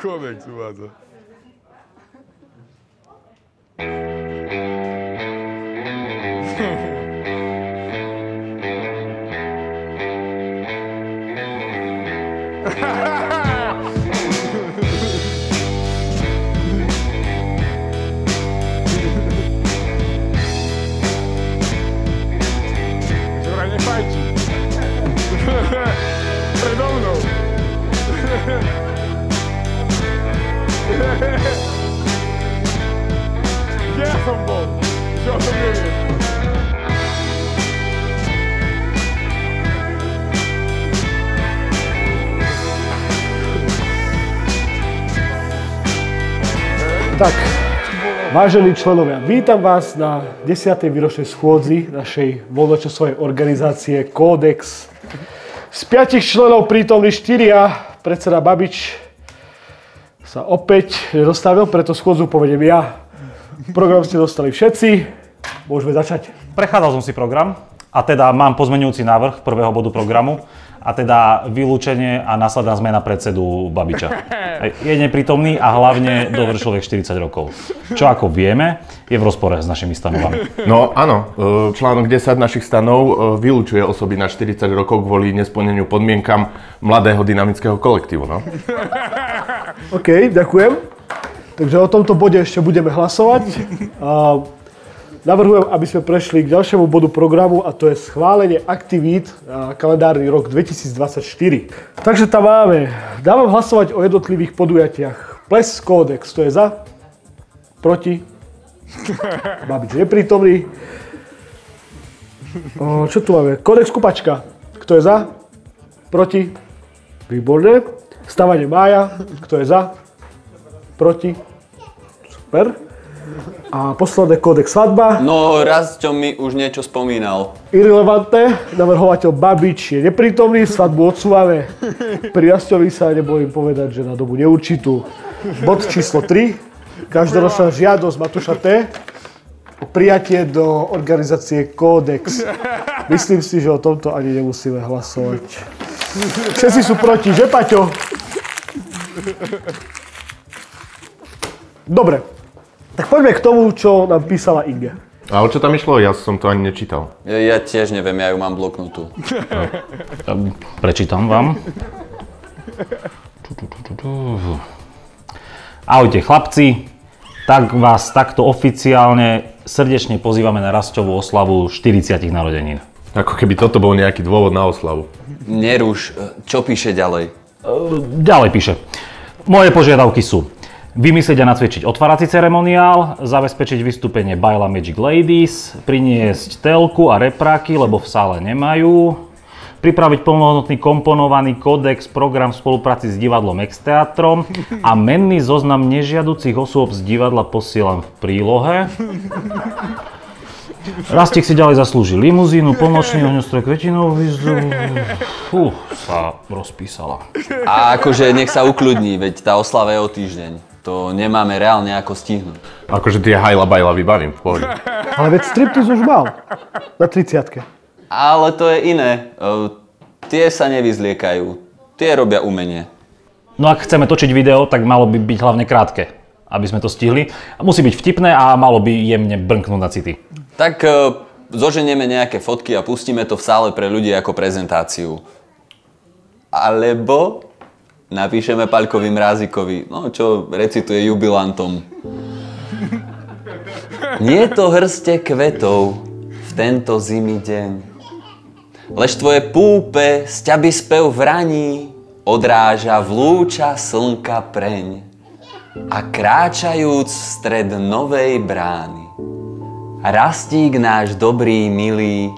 Kódex uvádza. Žora nefajčí. Predo mnou. Kde ja som bol? Čo o tom neviem? Tak, vážení členovia, vítam vás na 10. výročnej schôdzi našej voľnočasovej organizácie Kódex. Z 5 členov prítomní 4, predseda Babič sa opäť nedostavil, preto schôdzu povedem ja. Program ste dostali všetci, môžeme začať. Prechádzal som si program a teda mám pozmeňujúci návrh prvého bodu programu a teda vylúčenie a následná zmena predsedu Babiča. Je neprítomný a hlavne dovršil vek 40 rokov. Čo ako vieme, je v rozpore s našimi stanovami. No áno, článok 10 našich stanov vylúčuje osoby na 40 rokov kvôli nesplneniu podmienkam mladého dynamického kolektívu. No. OK, ďakujem. Takže o tomto bode ešte budeme hlasovať. Navrhujem, aby sme prešli k ďalšiemu bodu programu a to je schválenie aktivít na kalendárny rok 2024. Takže tam máme, dávam hlasovať o jednotlivých podujatiach. Ples Kódex, to je za? Proti? Babič neprítomný. Čo tu máme? Kódex Kupačka, kto je za? Proti? Výborné. Stavanie Mája, kto je za? Proti? Super. A posledné Kódex Svadba. No, Rastio mi už niečo spomínal. Irelevantné. Navrhovateľ Babič je neprítomný, svadbu odsúvame. Pri Rastiovi sa nebojím povedať, že na dobu neurčitú. Bod číslo 3. Každoročná žiadosť Matúša T. O prijatie do organizácie Kódex. Myslím si, že o tomto ani nemusíme hlasovať. Všetci sú proti, že Paťo? Dobre. Tak poďme k tomu, čo nám písala Inge. A o čo tam išlo? Ja som to ani nečítal. Ja tiež neviem, ja ju mám bloknutú. Prečítam vám. Ahojte chlapci, tak vás takto oficiálne srdečne pozývame na Rasťovú oslavu 40 narodenín. Ako keby toto bol nejaký dôvod na oslavu. Neruš, čo píše ďalej? Ďalej píše. Moje požiadavky sú: vymyslieť a nacvičiť otvárací ceremoniál, zabezpečiť vystúpenie Baila Magic Ladies, priniesť telku a repráky, lebo v sále nemajú, pripraviť plnohodnotný komponovaný kódex program v spolupráci s divadlom X-Teatrom a menný zoznam nežiaducich osôb z divadla posielam v prílohe. Rastík si ďalej zaslúži limuzínu, polnočný ohňostroj, kvetinovú výzdu. Sa rozpísala. A akože nech sa ukľudní, veď tá oslava je o týždeň. To nemáme reálne ako stihnúť. Akože tie hajla bajla vybavím, v pohode. Ale veď striptease už mal. Na 30-ke. Ale to je iné. Tie sa nevyzliekajú. Tie robia umenie. No ak chceme točiť video, tak malo by byť hlavne krátke, aby sme to stihli. Musí byť vtipné a malo by jemne brnknúť na city. Tak zoženieme nejaké fotky a pustíme to v sále pre ľudí ako prezentáciu. Alebo napíšeme Paľkovi Mrázikovi, no čo recituje jubilantom. Nie to hrste kvetov v tento zimý deň, lež tvoje púpe sťaby spev vraní odráža v lúča slnka preň. A kráčajúc v stred novej brány, Rastík náš dobrý, milý,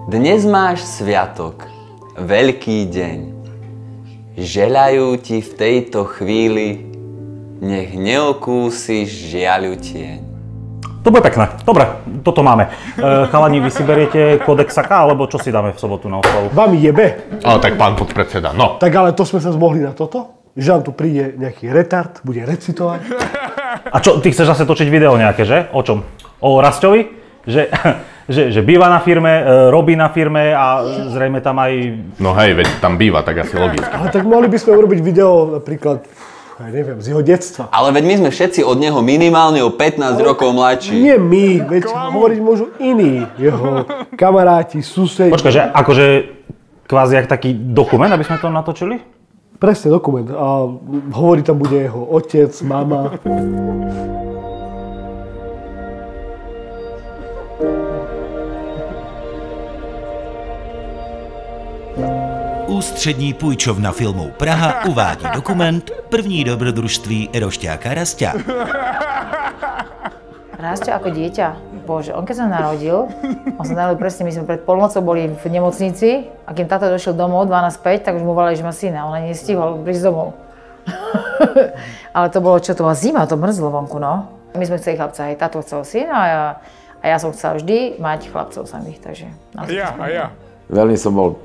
dnes máš sviatok, veľký deň. Želajú ti v tejto chvíli, nech neokúsiš žiaľu tieň. To bude pekné. Dobre, toto máme. Chalani, vy si beriete Kódexaka, alebo čo si dáme v sobotu na oslavu? Vám jebe. Ale tak pán podpredseda, no. Tak ale to sme sa zmohli na toto? Že vám tu príde nejaký retard, bude recitovať. A čo, ty chceš zase točiť video nejaké, že? O čom? O Rasťovi? Že býva na firme, robí na firme a zrejme tam aj... No hej, veď tam býva, tak asi logicky. Ale tak mohli by sme urobiť video napríklad ja neviem, z jeho detstva. Ale veď my sme všetci od neho minimálne o 15 rokov mladší. Nie my, veď hovoriť môžu iní, jeho kamaráti, susedi. Počkaj, že akože kvázi jak taký dokument, aby sme to natočili? Presne, dokument. A hovorí tam bude jeho otec, mama. Ústřední půjčovna filmů Praha uvádí dokument První dobrodružství Rošťáka Rastia. Rasťo ako dieťa, bože, on keď sa narodil, on sa narodil presne, my sme pred polnocou boli v nemocnici a keď táto došiel domov 12:05, tak už mu volali, že má syna, on ani nestihol prísť domov. Ale to bolo čo, to bola zima, to mrzlo vonku, no. My sme chceli chlapca, aj táto chcel syna a ja som chcela vždy mať chlapcov samých, takže... A ja. Veľmi som bol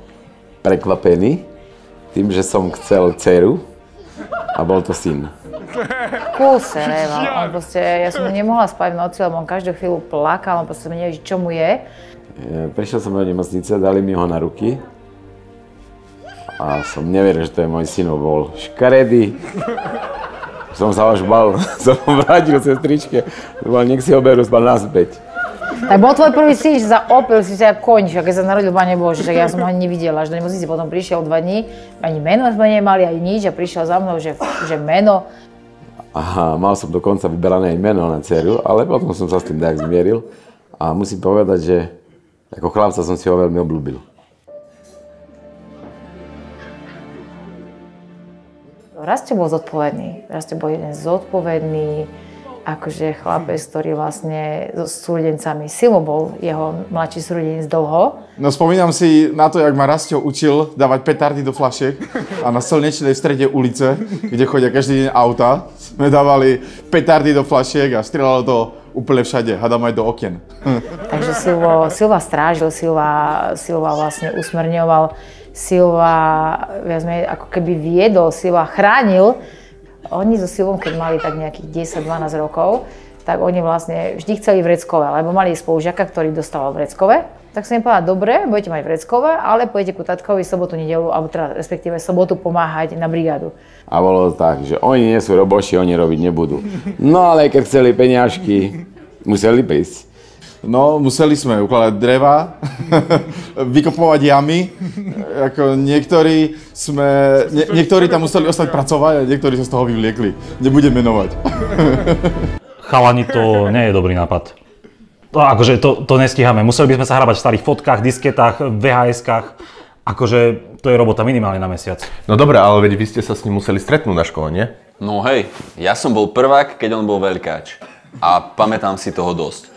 prekvapený tým, že som chcel dceru a bol to syn. Kúse, on proste, ja som nemohla spať v noci, lebo on každú chvíľu plakal, on proste nevie, čo mu je. Prišiel som do nemocnice, dali mi ho na ruky a som neveril, že to je môj syn, bol škaredý. Som sa až bal, som vrátil sestričke, nech si ho berú, spal naspäť. Tak bol tvoj prvý syn, že sa opil si sa ako koň, keď sa narodil, Pane Bože, že ja som ho ani nevidela, až do nemocnice potom prišiel 2 dní, ani meno sme nemali, ani nič a prišiel za mnou, že meno. Aha, mal som dokonca vyberané aj meno na dceru, ale potom som sa s tým tak zmieril a musím povedať, že ako chlapca som si ho veľmi obľúbil. Rasťo bol zodpovedný, Rasťo bol jeden zodpovedný, akože chlapec, ktorý vlastne s súrodencami, Silo bol jeho mladší súrodenec dlho. No spomínam si na to, jak ma Rasťo učil dávať petardy do fľašiek a na Slnečnej strede ulice, kde chodia každý deň auta, sme dávali petardy do fľašiek a strieľalo to úplne všade, hádam aj do okien. Takže Silva strážil, Silva vlastne usmerňoval, Silva viac menej ako keby viedol, Silva chránil. Oni so Silvom, keď mali tak nejakých 10-12 rokov, tak oni vlastne vždy chceli vreckové, lebo mali spolužiaka, ktorý dostával vreckové. Tak som im povedala, dobre, budete mať vreckové, ale pôjdete ku tatkovi sobotu, nedeľu, alebo teda respektíve sobotu pomáhať na brigádu. A bolo tak, že oni nie sú roboši, oni robiť nebudú. No ale keď chceli peniažky, museli prísť. No, museli sme ukladať dreva, vykopovať jamy. Ako niektorí tam museli ostať pracovať a niektorí sa z toho vyvliekli. Nebudem menovať. Chalani, to nie je dobrý nápad. Akože to nestíhame. Museli by sme sa hrabať v starých fotkách, disketách, VHS-kách. Akože to je robota minimálne na mesiac. No dobré, ale veď vy ste sa s ním museli stretnúť na škole, nie? No hej, ja som bol prvák, keď on bol veľkáč. A pamätám si toho dosť.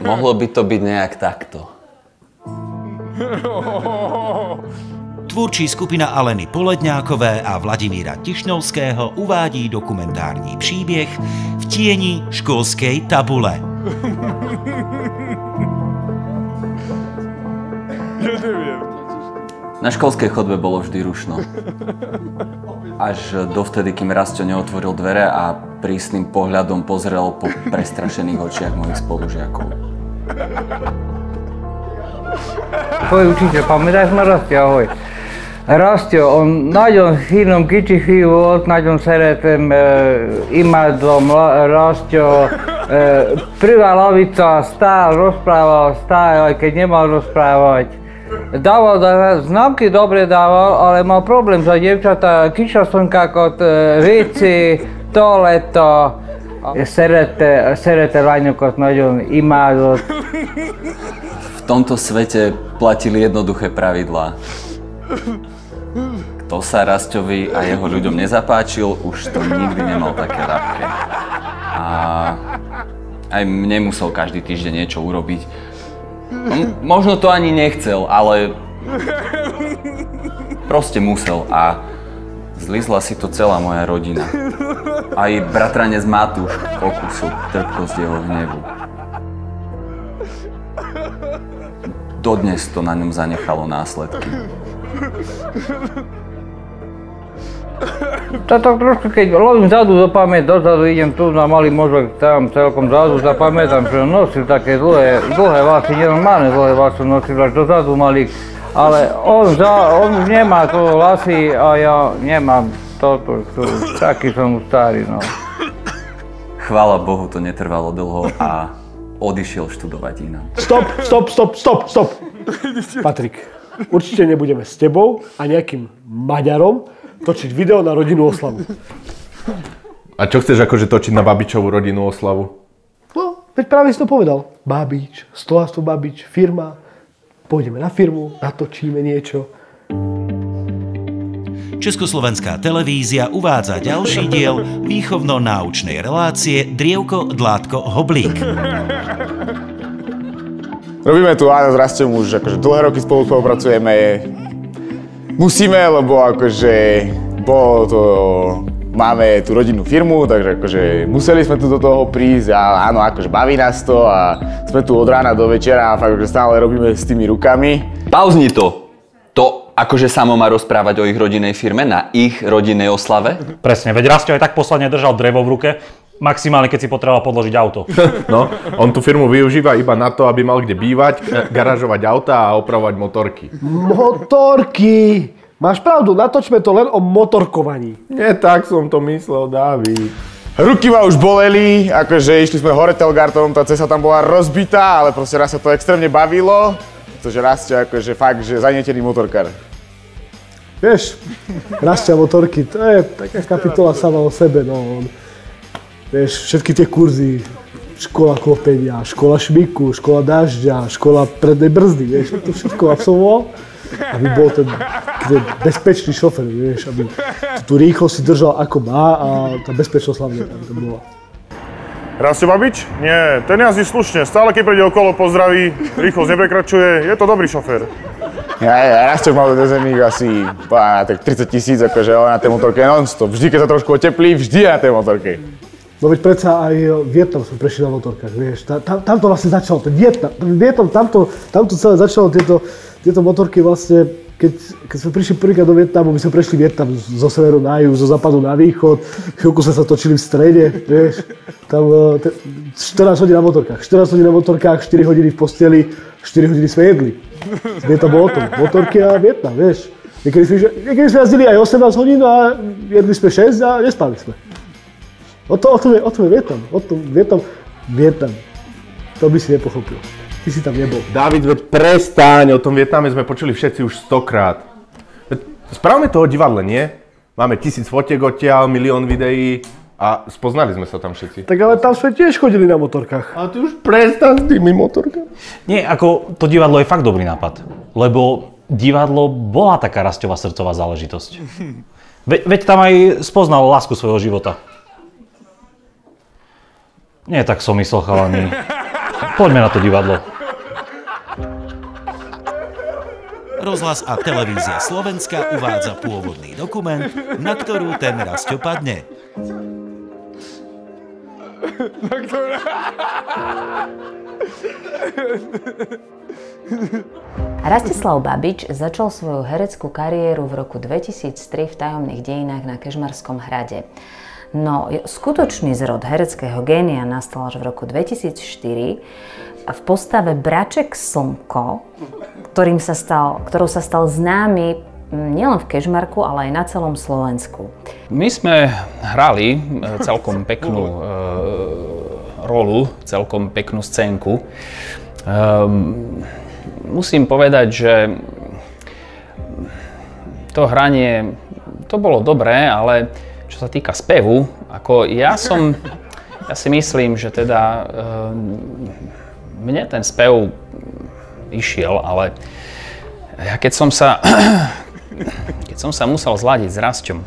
Mohlo by to byť nejak takto. Tvůrčí skupina Aleny Poledňákové a Vladimíra Tišnovského uvádí dokumentární příběh V tieni školskej tabule. Na školskej chodbe bolo vždy rušno. Až dovtedy, kým Rasťo neotvoril dvere a prísnym pohľadom pozrel po prestrašených očiach mojich spolužiakov. Tvoj učiteľ, pamätáš ma Rasťo, ahoj. Rasťo, on naďom synom kiči chvíľu, naďom seretem imadlom, Rasťo, prvá lavica, stál, rozprával, stál, aj keď nemal rozprávať. Dával známky, dobre dával, ale mal problém za dievčatá, kičal som kakot, veci, toaleto, serete laňokot, naďom imadl. V tomto svete platili jednoduché pravidlá. Kto sa Rasťovi a jeho ľuďom nezapáčil, už to nikdy nemal také ľahké. A aj mne musel každý týždeň niečo urobiť. Možno to ani nechcel, ale proste musel a zlízla si to celá moja rodina. Aj bratranec Matúš okusil trpkosť jeho hnevu. Dodnes to na ňom zanechalo následky. To tak trošku, keď lovím zadu do pamäť, dozadu idem tu na malý mozog, tam celkom zadu zapamätám, že nosil také dlhé vlasy, nenormálne dlhé vlasy nosil až dozadu malý, ale on už nemá to vlasy a ja nemám. toto sú, taký som starý, no. Chvála Bohu, to netrvalo dlho a odišiel študovať inám. Stop. Patrik, určite nebudeme s tebou a nejakým Maďarom točiť video na rodinnú oslavu. A čo chceš akože točiť na Babičovú rodinnú oslavu? No, veď práve si to povedal. Babič, stoláctvo Babič, firma. Pôjdeme na firmu, natočíme niečo. Československá televízia uvádza ďalší diel výchovno-náučnej relácie Drievko, Dlátko, Hoblík. Robíme tu áno s Rastom už akože dlhé roky spolupracujeme. Musíme, lebo akože bolo to... Máme tú rodinnú firmu, takže akože museli sme tu do toho prísť a áno, akože baví nás to a sme tu od rána do večera a fakt akože stále robíme s tými rukami. Pauzni to! To akože Samo má rozprávať o ich rodinnej firme na ich rodinnej oslave? Presne, veď Rastio aj tak posledne držal drevo v ruke, maximálne keď si potreboval podložiť auto. No, on tú firmu využíva iba na to, aby mal kde bývať, garážovať auta a opravovať motorky. Motorky! Máš pravdu, natočme to len o motorkovaní. Nie, tak som to myslel, Dávid. Ruky ma už boleli, akože išli sme hore Telgartom, tá cesta tam bola rozbitá, ale proste raz sa to extrémne bavilo. Pretože Rastio akože fakt, že zanietený motorkár. Vieš, Rastia motorky, to je taká kapitola sama o sebe, no. Vieš, všetky tie kurzy, škola klopenia, škola šmiku, škola dažďa, škola prednej brzdy, vieš, to všetko absolvoval. Aby bol ten bezpečný šofer, vieš, aby tú rýchlosť si držal ako má a tá bezpečnosť hlavne tam bola. Rastio Babič? Nie, ten jazdí slušne, stále keď príde okolo pozdraví, rýchlosť neprekračuje, je to dobrý šofér. Ja Rastio mal dodezených asi tak 30 000, akože on na tej motorke non-stop, vždy keď sa trošku oteplí, vždy na tej motorke. No veď predsa aj Vietnam sme prešli na motorkách, vieš, tam to vlastne začalo, ten Vietnam, tamto celé začalo tieto motorky vlastne, keď sme prišli prvýkrát do Vietnamu, my sme prešli Vietnam zo severu na juh, zo západu na východ, chvíľku sme sa točili v strede, vieš, tam 14 hodín na motorkách, 4 hodiny v posteli, 4 hodiny sme jedli. Vietnam bol o tom, motorky a Vietnam, vieš. Niekedy sme jazdili aj 18 hodín a jedli sme 6 a nespali sme. O tom je Vietnam, Vietnam. To by si nepochopil. Ty si tam nebol. Dávid, veď prestaň, o tom Vietname sme počuli všetci už 100-krát. Spravme toho divadle, nie? Máme 1000 fotiek odtiaľ, 1 000 000 videí a spoznali sme sa tam všetci. Tak ale tam sme tiež chodili na motorkách. Ale ty už prestaň s tými motorkami. Nie, ako to divadlo je fakt dobrý nápad, lebo divadlo bola taká Rasťová srdcová záležitosť. Veď tam aj spoznal lásku svojho života. Nie, tak som myslel, chalani. Poďme na to divadlo. Rozhlas a televízia Slovenska uvádza pôvodný dokument, na ktorú ten Rasťo padne. Rastislav Babič začal svoju hereckú kariéru v roku 2003 v Tajomných dejinách na Kežmarskom hrade. No, skutočný zrod hereckého génia nastal až v roku 2004 v postave Braček Slnko, ktorou sa stal známy nielen v Kežmarku, ale aj na celom Slovensku. My sme hrali celkom peknú rolu, celkom peknú scénku. Musím povedať, že to hranie, to bolo dobré, ale čo sa týka spevu, ako ja si myslím, že teda mne ten spev išiel, ale ja keď som sa musel zladiť s Rasťom,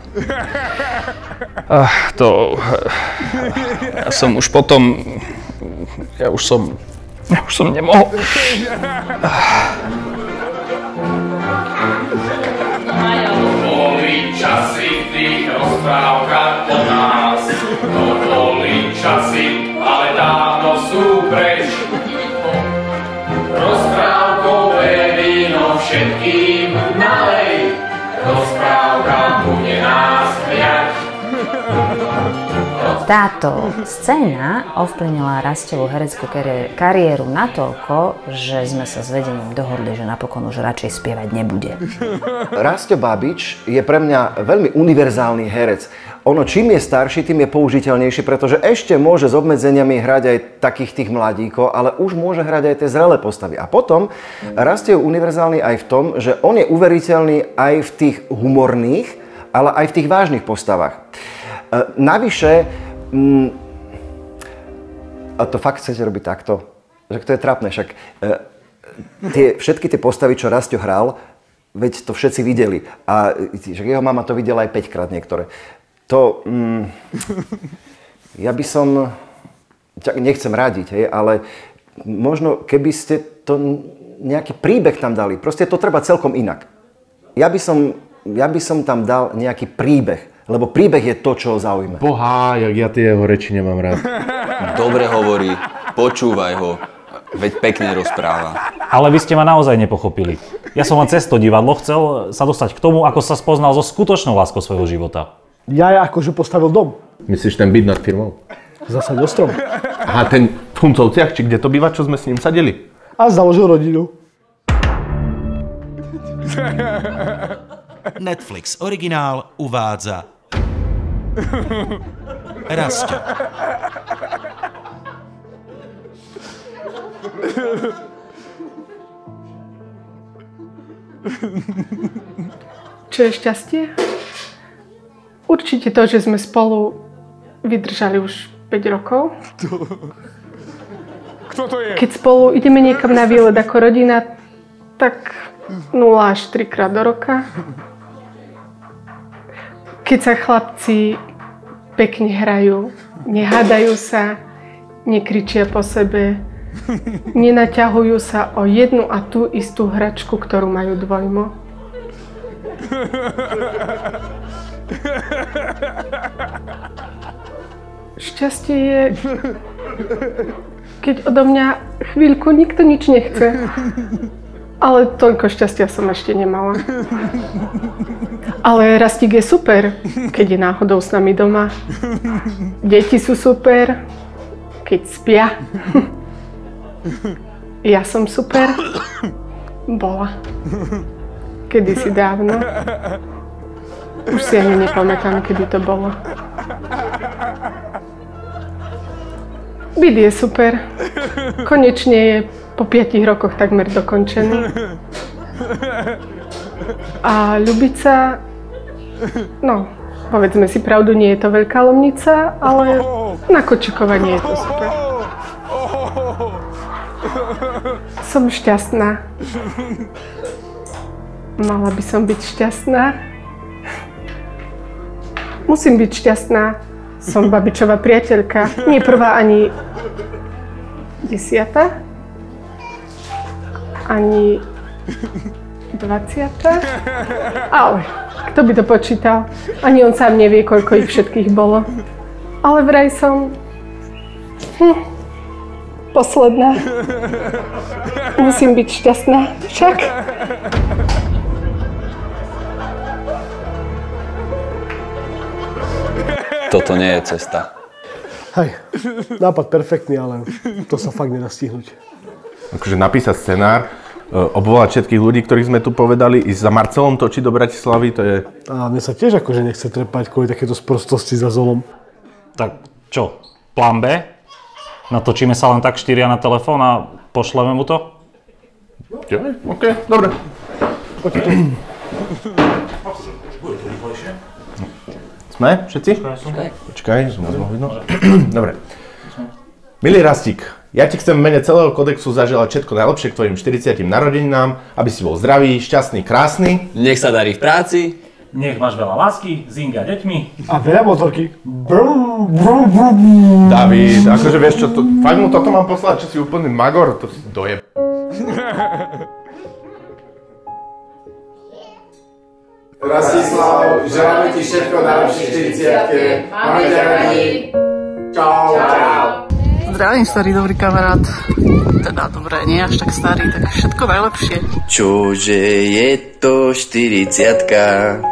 ja som už potom, ja už som nemohol. Boli časy v tých rozprávkach o nás, to boli časy, ale dávno sú preč. Rozprávkové víno všetkým nalej, rozprávka bude nás viať. Táto scéna ovplyvnila Rastovú hereckú kariéru natoľko, že sme sa s vedením dohodli, že napokon už radšej spievať nebude. Rasto Babič je pre mňa veľmi univerzálny herec. Ono, čím je starší, tým je použiteľnejší, pretože ešte môže s obmedzeniami hrať aj takých tých mladíkov, ale už môže hrať aj tie zrelé postavy. A potom Rasto je univerzálny aj v tom, že on je uveriteľný aj v tých humorných, ale aj v tých vážnych postavách. Navyše, a to fakt chcete robiť takto? Že to je trápne, však všetky tie postavy, čo Rasto hral, veď to všetci videli. A jeho mama to videla aj 5-krát niektoré. To, ja by som, nechcem radiť, hej, ale možno keby ste to nejaký príbeh tam dali, proste to treba celkom inak. Ja by som tam dal nejaký príbeh, lebo príbeh je to, čo ho zaujíma. Boha, jak ja tie jeho reči nemám rád. Dobre hovorí, počúvaj ho, veď pekne rozpráva. Ale vy ste ma naozaj nepochopili. Ja som len cez to divadlo chcel sa dostať k tomu, ako sa spoznal so skutočnou láskou svojho života. Ja akože postavil dom. Myslíš ten byt nad firmou? Zasa do stromu. Aha, ten v Huncovciach, či kde to býva, čo sme s ním sadili? A založil rodinu. Netflix originál uvádza Rasto. Čo je šťastie? Určite to, že sme spolu vydržali už 5 rokov. Kto to je? Keď spolu ideme niekam na výlet ako rodina, tak 0 až 3 krát do roka. Keď sa chlapci pekne hrajú, nehádajú sa, nekričia po sebe, nenaťahujú sa o jednu a tú istú hračku, ktorú majú dvojmo. Šťastie je, keď odo mňa chvíľku nikto nič nechce. Ale toľko šťastia som ešte nemala. Ale Rastík je super, keď je náhodou s nami doma. Deti sú super, keď spia. Ja som super. Bola. Kedysi dávno. Už si ani nepamätám, kedy to bolo. Byt je super. Konečne je po 5 rokoch takmer dokončený. A Ľubica, no, povedzme si pravdu, nie je to veľká Lomnica, ale na kočikovanie je to super. Som šťastná. Mala by som byť šťastná. Musím byť šťastná. Som Babičová priateľka. Nie prvá ani 10. Ani 20. Ale kto by to počítal? Ani on sám nevie, koľko ich všetkých bolo. Ale vraj som posledná. Musím byť šťastná. Však? Toto nie je cesta. Hej, nápad perfektný, ale to sa fakt nedá stihnúť. Akože napísať scenár, obvolať všetkých ľudí, ktorých sme tu povedali, ísť za Marcelom točiť do Bratislavy, to je... A mne sa tiež akože nechce trepať kvôli takéto sprostosti za Zolom. Tak čo, plán B? Natočíme sa len tak 4 na telefón a pošleme mu to? Jo, OK, dobre. Poďte tu. Sme všetci? Počkaj, som vás mohol vidno. Dobre. Milý Rastík, ja ti chcem v mene celého kodexu zaželať všetko najlepšie k tvojim 40. narodeninám, aby si bol zdravý, šťastný, krásny. Nech sa darí v práci. Nech máš veľa lásky, zinga deťmi. A veľa motorky. David, akože vieš čo, fakt mu toto mám poslať, čo si úplný magor, to si dojeb. Rastislav, želáme ti všetko najlepšie 40-ke. Máme ťa radi. Čau. Zdravím, starý dobrý kamarát. Teda dobré, nie až tak starý, tak všetko najlepšie. Čože je to 40-ka,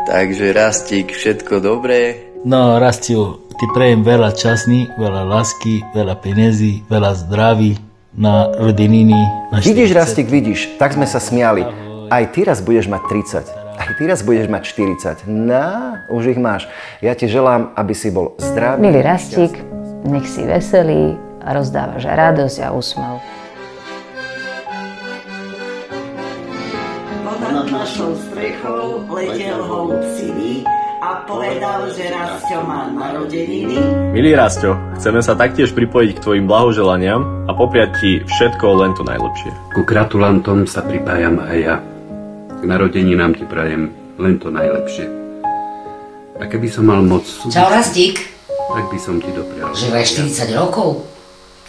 takže Rastík, všetko dobré. No, Rastiu, ti prajem veľa časní, veľa lásky, veľa peniazy, veľa zdraví na rodininy. Vidíš, Rastík, vidíš, tak sme sa smiali. Aj ty raz budeš mať 30. Aj ty raz budeš mať 40. No, už ich máš. Ja ti želám, aby si bol zdravý. Milý Rastík, nech si veselý a rozdávaš radosť a úsmev. Nad našou strechou letel holub sivý a povedal, že Rasťo má narodeniny. Milý Rasťo, chceme sa taktiež pripojiť k tvojim blahoželaniam a popriať ti všetko len to najlepšie. Ku gratulantom sa pripájam aj ja. K narodeninám ti prajem len to najlepšie. A keby som mal moc... Čau, Rastík. Tak by som ti doprial. Že vraj 40 rokov?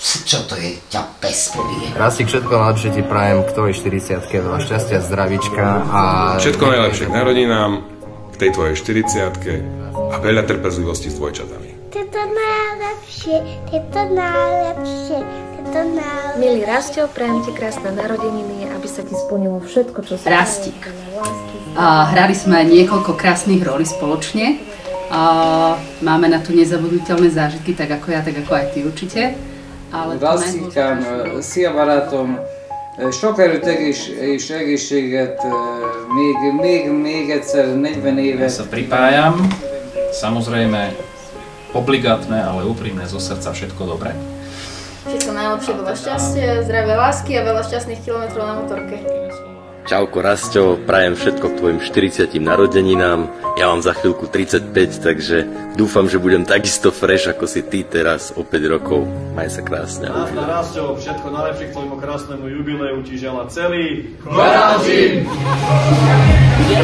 Čo to je? Ťa pes pobije. Rastík, všetko najlepšie ti prajem k tvojej 40-ke, veľa šťastia, zdravíčka a... Všetko najlepšie k narodinám, k tej tvojej 40-ke a veľa trpezlivosti s dvojčatami. To najlepšie, to najlepšie, to najlepšie. Milý Rasťo, prajem ti krásne narodeniny, aby sa ti splnilo všetko, čo sa... Rastík. Hrali sme niekoľko krásnych rolí spoločne. Máme na to nezabudnutelné zážitky, tak ako ja, tak ako aj ty určite. Rastikám, szia barátom, sok erőt és egészséget, még egyszer 40 éve. Ja sa pripájam, samozrejme obligátne, ale úprimné zo srdca všetko dobré. Všetko najlepšie, veľa šťastia, zdravé lásky a veľa šťastných kilometrov na motorke. Čauko Rasťo, prajem všetko k tvojim 40 narodeninám. Ja mám za chvíľku 35, takže dúfam, že budem takisto fresh ako si ty teraz o 5 rokov. Maj sa krásne. Rasťo, všetko najlepšie k tvojmu krásnemu jubileu ti želá celý Koráčim!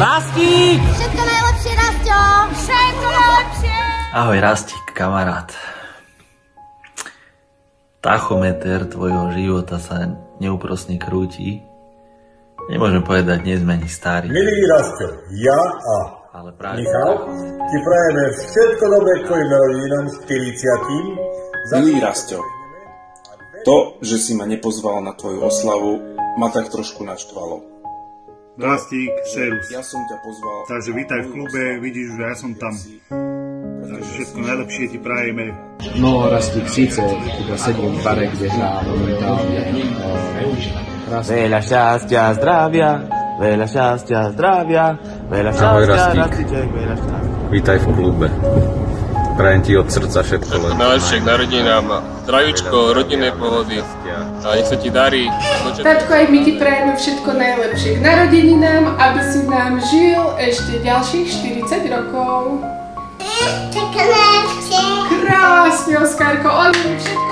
Rastík! Všetko najlepšie, Rasťo! Všetko najlepšie! Ahoj Rastík, kamarát. Tachometer tvojho života sa neúprosne krúti. Nemôžem povedať, nezmení starý. Milý Rasťo, ja a Michal ti prajeme všetko dobré k tvojim narodinám s 40. Milý Rasťo, to, že si ma nepozval na tvoju oslavu, ma tak trošku naštvalo. Rastík, serus. Ja som ťa pozval. Takže vítaj v klube, vidíš, že ja som tam. Takže všetko najlepšie ti prajeme. No, Rastík, síce iba sedím v bare, kde hrá momentálne. Veľa šťastia, zdravia, veľa šťastia, zdravia, veľa Ahoj, šťastia, Rastík. Rastíček, veľa šťastia. Vítaj v klube. Prajem ti od srdca všetko len. Najlepšie k narodinám, zdravíčko, rodinnej pohody a nech sa ti darí. Tatko, aj my ti prajeme všetko najlepšie k narodeninám, aby si nám žil ešte ďalších 40 rokov. Všetko najlepšie. Krásne, Oskarko, Oliver, všetko